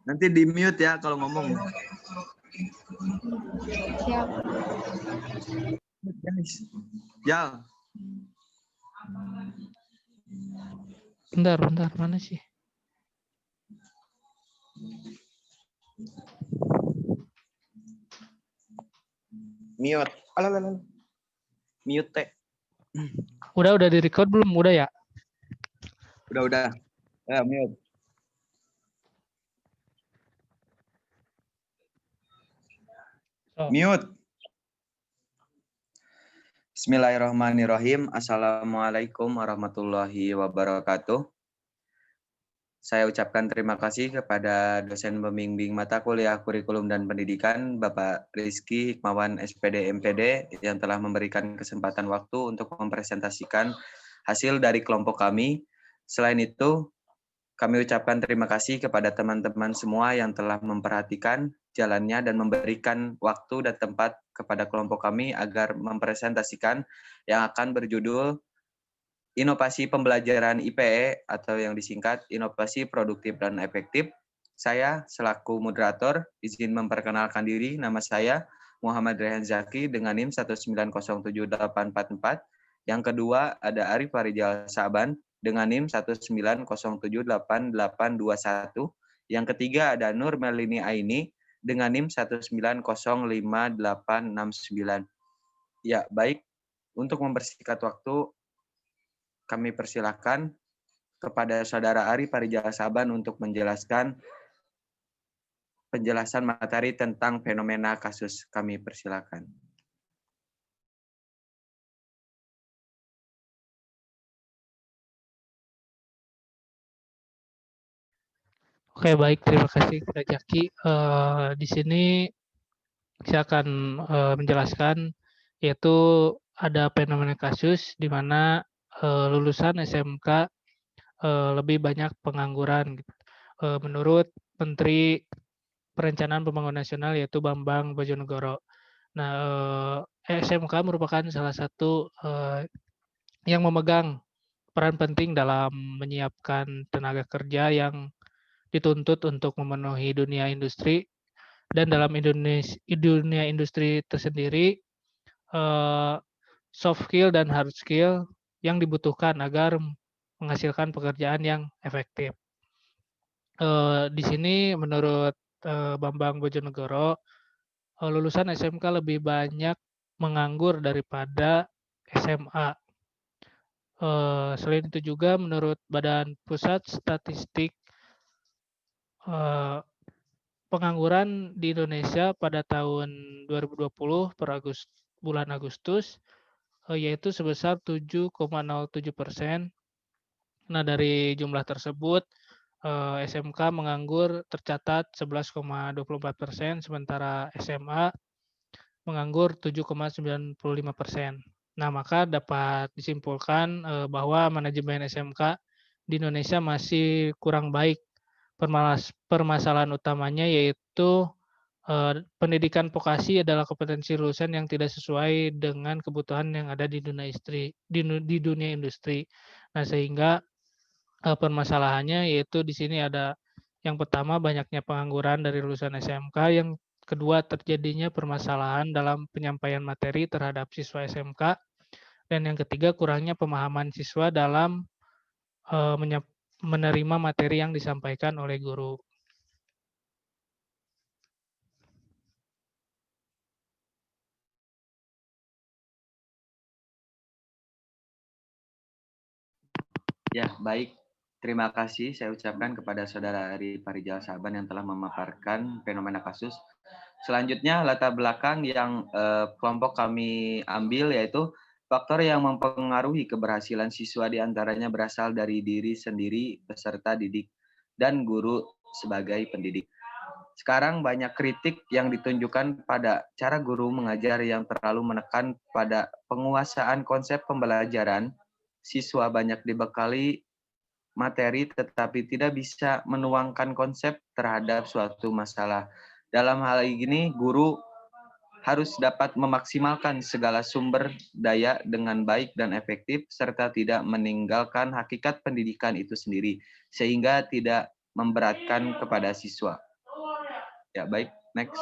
Nanti di mute ya kalau ngomong. Siap. Ya. Bentar, mana sih? Mute. Alah. Mute. Udah di record belum? Udah ya? Udah. Ya, mute. Oh. Mute. Bismillahirrahmanirrahim. Assalamualaikum warahmatullahi wabarakatuh. Saya ucapkan terima kasih kepada dosen pembimbing mata kuliah kurikulum dan pendidikan Bapak Rizky Hikmawan SPD MPD yang telah memberikan kesempatan waktu untuk mempresentasikan hasil dari kelompok kami. Selain itu, kami ucapkan terima kasih kepada teman-teman semua yang telah memperhatikan jalannya dan memberikan waktu dan tempat kepada kelompok kami agar mempresentasikan yang akan berjudul Inovasi Pembelajaran IPE atau yang disingkat Inovasi Produktif dan Efektif. Saya selaku moderator izin memperkenalkan diri. Nama saya Muhammad Rehan Zaki dengan NIM 1907844. Yang kedua ada Arif Farijal Saban dengan NIM 190788821. Yang ketiga ada Nur Melini Aini dengan NIM 1905869. Ya, baik. Untuk mempersingkat waktu, kami persilahkan kepada Saudara Ari Farijal Saban untuk menjelaskan penjelasan materi tentang fenomena kasus. Kami persilahkan. Oke, baik. Terima kasih, Kak Jaki. Di sini saya akan menjelaskan, yaitu ada fenomena kasus di mana lulusan SMK lebih banyak pengangguran. Menurut Menteri Perencanaan Pembangunan Nasional, yaitu Bambang Brojonegoro. Nah, SMK merupakan salah satu yang memegang peran penting dalam menyiapkan tenaga kerja yang dituntut untuk memenuhi dunia industri. Dan dalam dunia industri tersendiri, soft skill dan hard skill yang dibutuhkan agar menghasilkan pekerjaan yang efektif. Di sini menurut Bambang Brojonegoro, lulusan SMK lebih banyak menganggur daripada SMA. Selain itu juga menurut Badan Pusat Statistik, pengangguran di Indonesia pada tahun 2020 per bulan Agustus yaitu sebesar 7,07%. Nah, dari jumlah tersebut SMK menganggur tercatat 11,24%, sementara SMA menganggur 7,95%. Nah, maka dapat disimpulkan bahwa manajemen SMK di Indonesia masih kurang baik. Permasalahan utamanya yaitu pendidikan vokasi adalah kompetensi lulusan yang tidak sesuai dengan kebutuhan yang ada di dunia industri. Nah, sehingga permasalahannya yaitu di sini ada yang pertama banyaknya pengangguran dari lulusan SMK, yang kedua terjadinya permasalahan dalam penyampaian materi terhadap siswa SMK, dan yang ketiga kurangnya pemahaman siswa dalam menerima materi yang disampaikan oleh guru. Ya, baik. Terima kasih saya ucapkan kepada Saudara Ari Farijal Saban yang telah memaparkan fenomena kasus. Selanjutnya latar belakang yang kelompok kami ambil yaitu faktor yang mempengaruhi keberhasilan siswa diantaranya berasal dari diri sendiri, peserta didik, dan guru sebagai pendidik. Sekarang banyak kritik yang ditunjukkan pada cara guru mengajar yang terlalu menekan pada penguasaan konsep pembelajaran. Siswa banyak dibekali materi tetapi tidak bisa menuangkan konsep terhadap suatu masalah. Dalam hal ini, guru harus dapat memaksimalkan segala sumber daya dengan baik dan efektif, serta tidak meninggalkan hakikat pendidikan itu sendiri, sehingga tidak memberatkan kepada siswa. Ya, baik. Next.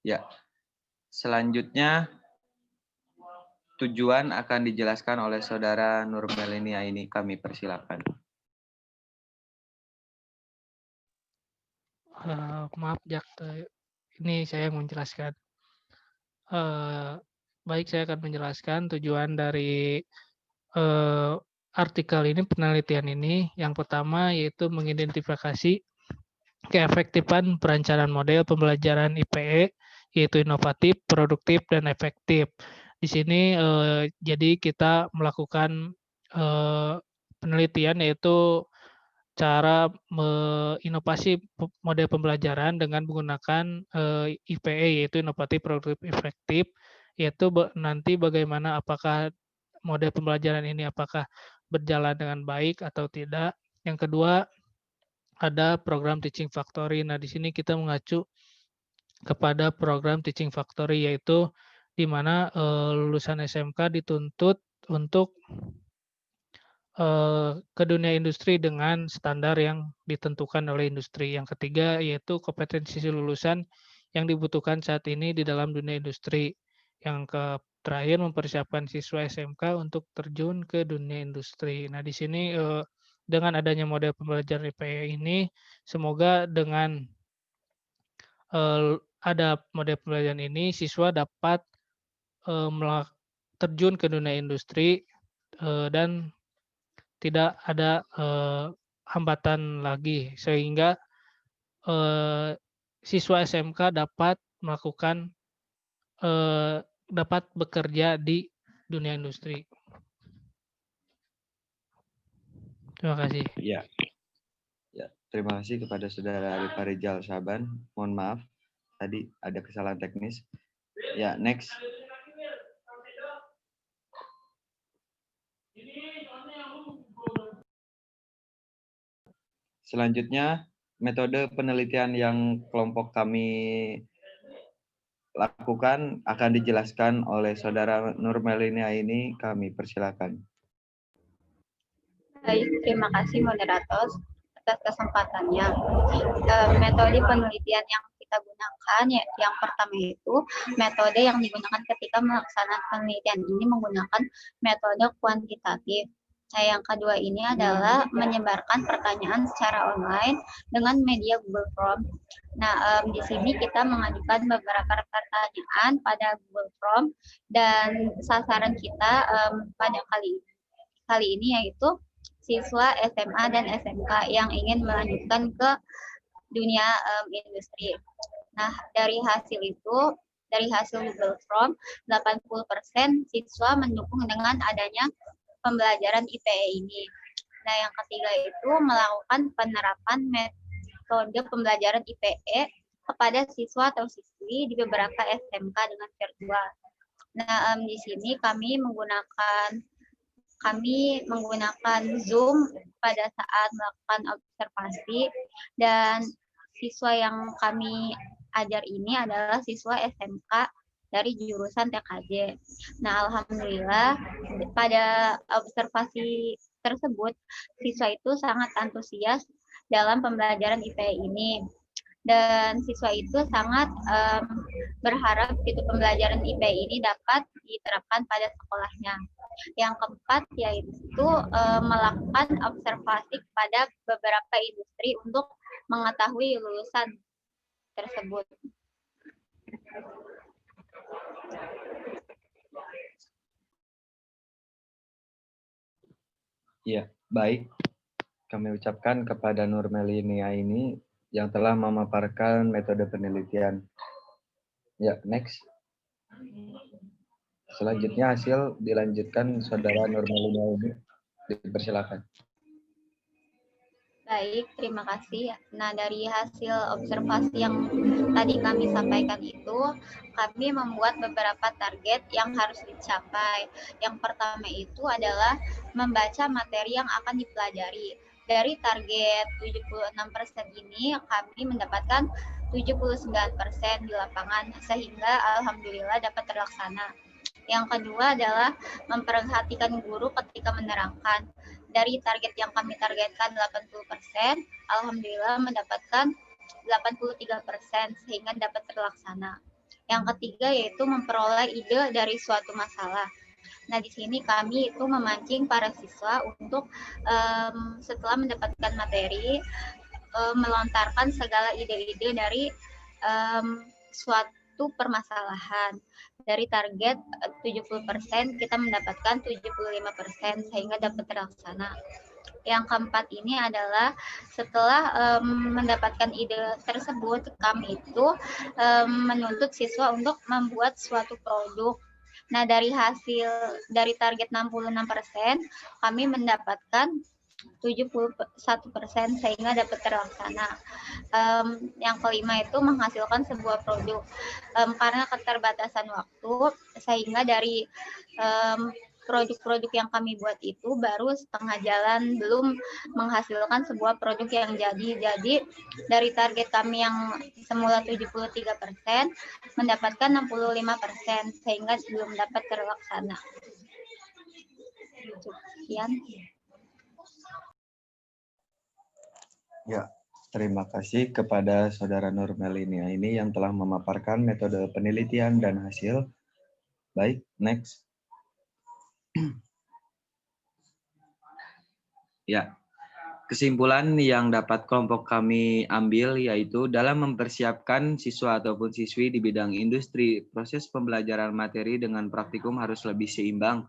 Ya. Selanjutnya tujuan akan dijelaskan oleh Saudara Nur Melenia ini, kami persilakan. Maaf Jak, ini saya mau menjelaskan. Baik, saya akan menjelaskan tujuan dari artikel ini, penelitian ini. Yang pertama yaitu mengidentifikasi keefektifan perencanaan model pembelajaran IPE, yaitu inovatif, produktif, dan efektif. Di sini jadi kita melakukan penelitian yaitu cara inovasi model pembelajaran dengan menggunakan IPE, yaitu inovatif, produktif, efektif, yaitu nanti bagaimana apakah model pembelajaran ini apakah berjalan dengan baik atau tidak. Yang kedua, ada program Teaching Factory. Nah, di sini kita mengacu kepada program Teaching Factory, yaitu di mana lulusan SMK dituntut untuk ke dunia industri dengan standar yang ditentukan oleh industri. Yang ketiga yaitu kompetensi lulusan yang dibutuhkan saat ini di dalam dunia industri. Yang terakhir mempersiapkan siswa SMK untuk terjun ke dunia industri. Nah, di sini dengan adanya model pembelajaran IPE ini, semoga dengan ada model pembelajaran ini, siswa dapat terjun ke dunia industri dan tidak ada hambatan lagi, sehingga siswa SMK dapat melakukan dapat bekerja di dunia industri. Terima kasih. Ya. Ya, terima kasih kepada Saudara Ari Parijal Saban. Mohon maaf, tadi ada kesalahan teknis. Ya, next. Selanjutnya, metode penelitian yang kelompok kami lakukan akan dijelaskan oleh Saudara Nur Melenia ini, kami persilakan. Baik, terima kasih moderator atas kesempatannya. Metode penelitian yang kita gunakan, ya, yang pertama itu metode yang digunakan ketika melaksanakan penelitian ini menggunakan metode kuantitatif. Nah, yang kedua ini adalah menyebarkan pertanyaan secara online dengan media Google Form. Nah, di sini kita mengajukan beberapa pertanyaan pada Google Form dan sasaran kita pada kali ini yaitu siswa SMA dan SMK yang ingin melanjutkan ke dunia industri. Nah, dari hasil Google Form, 80% siswa mendukung dengan adanya pembelajaran IPE ini. Nah, yang ketiga itu melakukan penerapan metode pembelajaran IPE kepada siswa atau siswi di beberapa SMK dengan virtual. Nah, di sini kami menggunakan Zoom pada saat melakukan observasi, dan siswa yang kami ajar ini adalah siswa SMK dari jurusan TKJ. Nah, alhamdulillah pada observasi tersebut siswa itu sangat antusias dalam pembelajaran IPE ini. Dan siswa itu sangat berharap pembelajaran IPE ini dapat diterapkan pada sekolahnya. Yang keempat yaitu melakukan observasi kepada beberapa industri untuk mengetahui lulusan tersebut. Ya, baik. Kami ucapkan kepada Nur Melenia ini yang telah memaparkan metode penelitian. Ya, next. Selanjutnya hasil dilanjutkan Saudara Nur Melenia ini. Dipersilakan. Baik, terima kasih. Nah, dari hasil observasi yang tadi kami sampaikan itu, kami membuat beberapa target yang harus dicapai. Yang pertama itu adalah membaca materi yang akan dipelajari. Dari target 76% ini, kami mendapatkan 79% di lapangan, sehingga alhamdulillah dapat terlaksana. Yang kedua adalah memperhatikan guru ketika menerangkan. Dari target yang kami targetkan 80%, alhamdulillah mendapatkan 83% sehingga dapat terlaksana. Yang ketiga yaitu memperoleh ide dari suatu masalah. Nah, di sini kami itu memancing para siswa untuk setelah mendapatkan materi, melontarkan segala ide-ide dari suatu permasalahan. Dari target 70%, kita mendapatkan 75% sehingga dapat terlaksana. Yang keempat ini adalah setelah mendapatkan ide tersebut, kami itu menuntut siswa untuk membuat suatu produk. Nah, dari target 66%, kami mendapatkan 71% sehingga dapat terlaksana. Yang kelima itu menghasilkan sebuah produk. Karena keterbatasan waktu, sehingga dari produk-produk yang kami buat itu baru setengah jalan, belum menghasilkan sebuah produk yang jadi. Jadi dari target kami yang semula 73%, mendapatkan 65% sehingga belum dapat terlaksana. Sekian. Ya, terima kasih kepada Saudara Nurmelinia ini yang telah memaparkan metode penelitian dan hasil. Baik, next. Ya, kesimpulan yang dapat kelompok kami ambil yaitu dalam mempersiapkan siswa ataupun siswi di bidang industri, proses pembelajaran materi dengan praktikum harus lebih seimbang.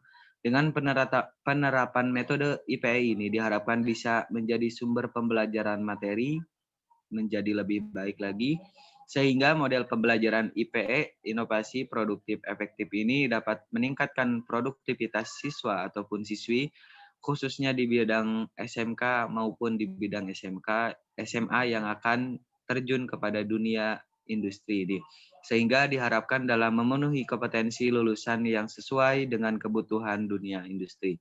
Dengan penerapan metode IPE ini diharapkan bisa menjadi sumber pembelajaran materi menjadi lebih baik lagi, sehingga model pembelajaran IPE, inovasi produktif efektif ini dapat meningkatkan produktivitas siswa ataupun siswi, khususnya di bidang SMK maupun di bidang SMA yang akan terjun kepada dunia industri ini. Sehingga diharapkan dalam memenuhi kompetensi lulusan yang sesuai dengan kebutuhan dunia industri.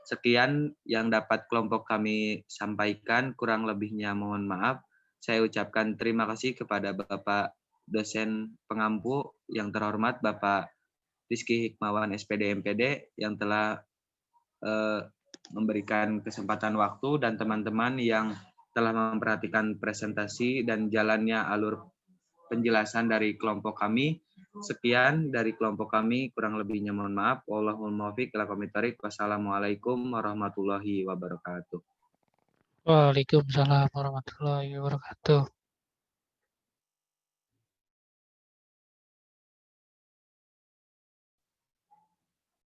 Sekian yang dapat kelompok kami sampaikan, kurang lebihnya mohon maaf. Saya ucapkan terima kasih kepada Bapak dosen pengampu yang terhormat Bapak Rizky Hikmawan SPD MPD yang telah memberikan kesempatan waktu dan teman-teman yang telah memperhatikan presentasi dan jalannya alur penjelasan dari kelompok kami. Sekian dari kelompok kami, kurang lebihnya mohon maaf. Wallahul muwaffiq ila aqwamit thoriq. Wassalamualaikum warahmatullahi wabarakatuh. Waalaikumsalam warahmatullahi wabarakatuh.